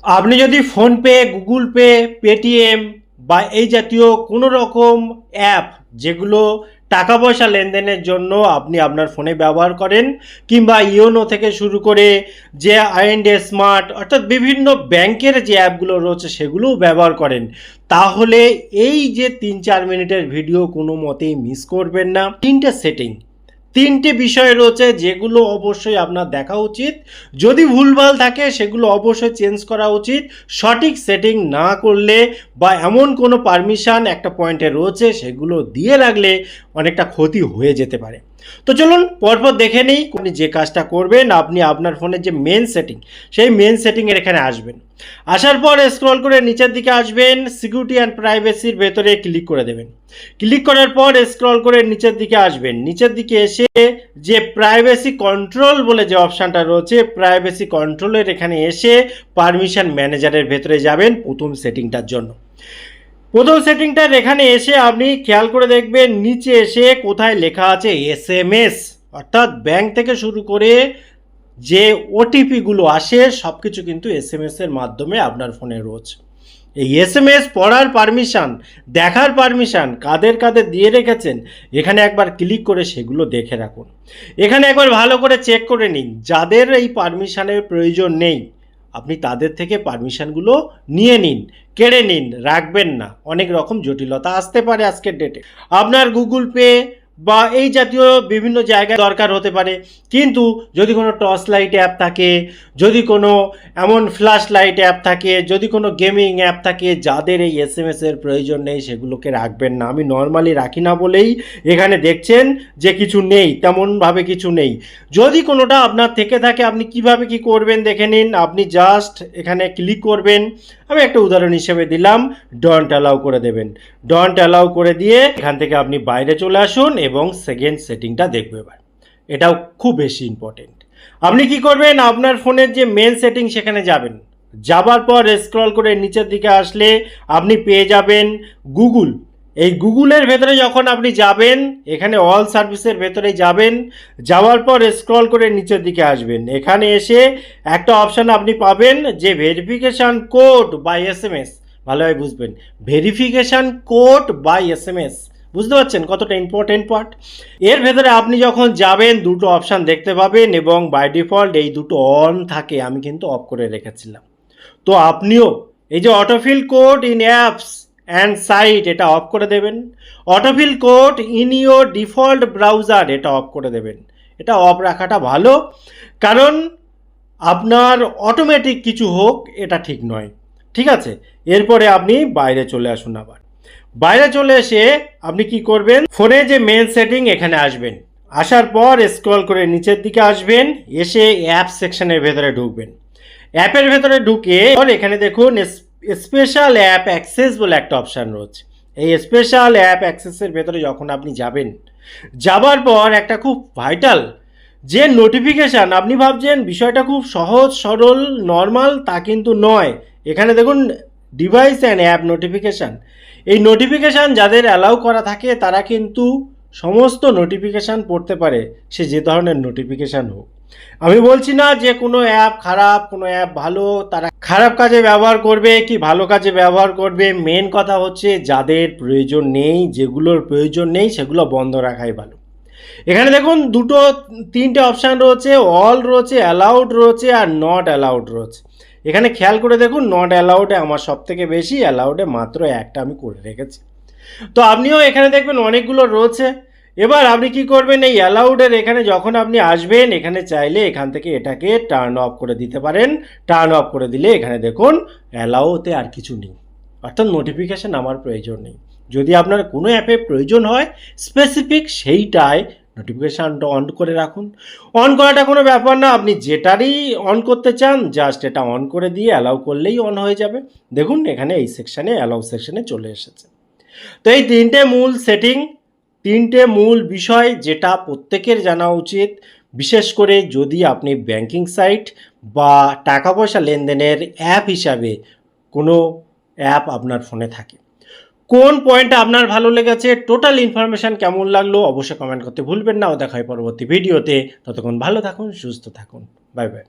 আপনি যদি PhonePe, Google pay, Paytm বা এই জাতীয় কোনো রকম অ্যাপ যেগুলো টাকা পয়সা লেনদেনের জন্য আপনি আপনার ফোনে ব্যবহার করেন, কিংবা ইওনো থেকে শুরু করে যে আই&এ স্মার্ট অর্থাৎ বিভিন্ন ব্যাংকের যে অ্যাপগুলো রয়েছে সেগুলোও ব্যবহার করেন, তাহলে এই যে 3-4 মিনিটের ভিডিও কোনো মতেই মিস করবেন না। তিনটে বিষয় রয়েছে যেগুলো অবশ্যই আপনার দেখা উচিত। যদি ভুলভাল থাকে সেগুলো অবশ্যই চেঞ্জ করা উচিত। সঠিক সেটিং না করলে বা এমন কোনো পারমিশন একটা পয়েন্টে রয়েছে সেগুলো দিয়ে রাখলে অনেকটা ক্ষতি হয়ে যেতে পারে। তো চলুন পরপর দেখে নিই। আপনি যে কাজটা করবেন, আপনি আপনার ফোনের যে মেন সেটিং, সেই মেন সেটিংয়ের এখানে আসবেন। আসার পর স্ক্রল করে নিচের দিকে আসবেন, সিকিউরিটি অ্যান্ড প্রাইভেসির ভেতরে ক্লিক করে দেবেন। ক্লিক করার পর স্ক্রল করে নিচের দিকে আসবেন। নিচের দিকে এসে যে প্রাইভেসি কন্ট্রোল বলে যে অপশানটা রয়েছে, প্রাইভেসি কন্ট্রোলের এখানে এসে পারমিশন ম্যানেজারের ভেতরে যাবেন প্রথম সেটিংটার জন্য। প্রথম সেটিংটার এখানে এসে আপনি খেয়াল করে দেখবেন নিচে এসে কোথায় লেখা আছে এসএমএস, অর্থাৎ ব্যাংক থেকে শুরু করে যে ওটিপিগুলো আসে সব কিছু কিন্তু এসএমএস এর মাধ্যমে আপনার ফোনে রয়েছে। এই এসএমএস পড়ার পারমিশন, দেখার পারমিশন কাদের কাদের দিয়ে রেখেছেন এখানে একবার ক্লিক করে সেগুলো দেখে রাখুন। এখানে একবার ভালো করে চেক করে নিন, যাদের এই পারমিশনের প্রয়োজন নেই আপনি তাদের থেকে পারমিশনগুলো নিয়ে নিন, কেড়ে নিন, রাখবেন না। অনেক রকম জটিলতা আসতে পারে আজকের ডেটে। আপনার গুগল পে বা এই জাতীয় বিভিন্ন জায়গায় দরকার হতে পারে, কিন্তু যদি কোনো টর্চ লাইট অ্যাপ থাকে, যদি কোনো এমন ফ্ল্যাশ লাইট অ্যাপ থাকে, যদি কোনো গেমিং অ্যাপ থাকে, যাদের এই এসএমএস এর প্রয়োজন নেই সেগুলোকে রাখবেন না। আমি নর্মালি রাখি না বলেই এখানে দেখছেন যে কিছু নেই, তেমনভাবে কিছু নেই। যদি কোনোটা আপনার থেকে থাকে আপনি কিভাবে কি করবেন দেখে নিন। আপনি জাস্ট এখানে ক্লিক করবেন। আমি একটা উদাহরণ হিসেবে দিলাম, ডন্ট অ্যালাউ করে দেবেন। ডন্ট অ্যালাউ করে দিয়ে এখান থেকে আপনি বাইরে চলে আসুন এবং সেকেন্ড সেটিংটা দেখবে এবার। এটাও খুব বেশি ইম্পর্টেন্ট। আপনি কি করবেন, আপনার ফোনের যে মেন সেটিং সেখানে যাবেন। যাবার পর স্ক্রল করে নিচের দিকে আসলে আপনি পেয়ে যাবেন গুগল। এই গুগলের ভেতরে যখন আপনি যাবেন, এখানে অল সার্ভিসের ভেতরে যাবেন। যাওয়ার পর স্ক্রল করে নিচের দিকে আসবেন। এখানে এসে একটা অপশান আপনি পাবেন যে ভেরিফিকেশান কোড বাই এসএমএস। ভালোভাবে বুঝবেন, ভেরিফিকেশান কোড বাই এসএমএস। বুঝতে পারছেন কতটা ইম্পর্টেন্ট পার্ট। এর ভেতরে আপনি যখন যাবেন দুটো অপশান দেখতে পাবেন এবং বাই ডিফল্ট এই দুটো অন থাকে, আমি কিন্তু অফ করে রেখেছিলাম। তো আপনিও এই যে autofill code in apps and site এটা অফ করে দেবেন। Autofill code in your default browser এটা অফ করে দেবেন। এটা অফ রাখাটা ভালো, কারণ আপনার অটোমেটিক কিছু হোক এটা ঠিক নয়। ঠিক আছে, এরপরে আপনি বাইরে চলে আসুন। আবার বাইরে চলে এসে আপনি কি করবেন, ফোনে যে মেন সেটিং এখানে আসবেন। আসার পর স্ক্রল করে নিচের দিকে আসবেন, এসে অ্যাপ সেকশনের ভেতরে ঢুকবেন। অ্যাপের ভেতরে ঢুকে এখানে দেখুন স্পেশাল অ্যাপ অ্যাক্সেস বলে একটা অপশান রয়েছে। এই স্পেশাল অ্যাপ অ্যাক্সেসের ভেতরে যখন আপনি যাবেন, যাবার পর একটা খুব ভাইটাল যে নোটিফিকেশান, আপনি ভাবছেন বিষয়টা খুব সহজ সরল নর্মাল, তা কিন্তু নয়। এখানে দেখুন ডিভাইস অ্যান্ড অ্যাপ নোটিফিকেশান। এই নোটিফিকেশান যাদের অ্যালাউ করা থাকে তারা কিন্তু সমস্ত নোটিফিকেশান পড়তে পারে, সে যে ধরনের নোটিফিকেশান হোক। আমি বলছি না যে কোনো অ্যাপ খারাপ, কোনো অ্যাপ ভালো, তারা খারাপ কাজে ব্যবহার করবে কি ভালো কাজে ব্যবহার করবে। মেন কথা হচ্ছে যাদের প্রয়োজন নেই, যেগুলোর প্রয়োজন নেই সেগুলো বন্ধ রাখাই ভালো। এখানে দেখুন তিনটে অপশান রয়েছে, অল রয়েছে, অ্যালাউড রয়েছে আর নট অ্যালাউড রয়েছে। এখানে খেয়াল করে দেখুন নট অ্যালাউডে আমার সব থেকে বেশি, অ্যালাউডে মাত্র একটা আমি করে রেখেছি। তো আপনিও এখানে দেখবেন অনেকগুলো রয়েছে। এবার আপনি কি করবেন, এই অ্যালাউডের এখানে যখন আপনি আসবেন, এখানে চাইলে এখান থেকে এটাকে টার্ন অফ করে দিতে পারেন। টার্ন অফ করে দিলে এখানে দেখুন অ্যালাউতে আর কিছু নেই, অর্থাৎ নোটিফিকেশান আমার প্রয়োজন নেই। যদি আপনার কোনো অ্যাপে প্রয়োজন হয় স্পেসিফিক, সেইটায় নোটিফিকেশানটা অন করে রাখুন। অন করাটা কোনো ব্যাপার না, আপনি যেটারই অন করতে চান জাস্ট এটা অন করে দিয়ে অ্যালাউ করলেই অন হয়ে যাবে। দেখুন এখানে এই সেকশানে অ্যালাউ সেকশানে চলে এসেছে। তো এই তিনটে মূল সেটিং, তিনটে মূল বিষয় যেটা প্রত্যেকের জানা উচিত, বিশেষ করে যদি আপনি ব্যাংকিং সাইট বা টাকা পয়সা লেনদেনের অ্যাপ হিসাবে কোনো অ্যাপ আপনার ফোনে থাকে। কোন পয়েন্টটা আপনার ভালো লেগেছে, টোটাল ইনফরমেশান কেমন লাগলো অবশ্যই কমেন্ট করতে ভুলবেন না। ও দেখা হয় পরবর্তী ভিডিওতে। ততক্ষণ ভালো থাকুন, সুস্থ থাকুন, বাই বাই।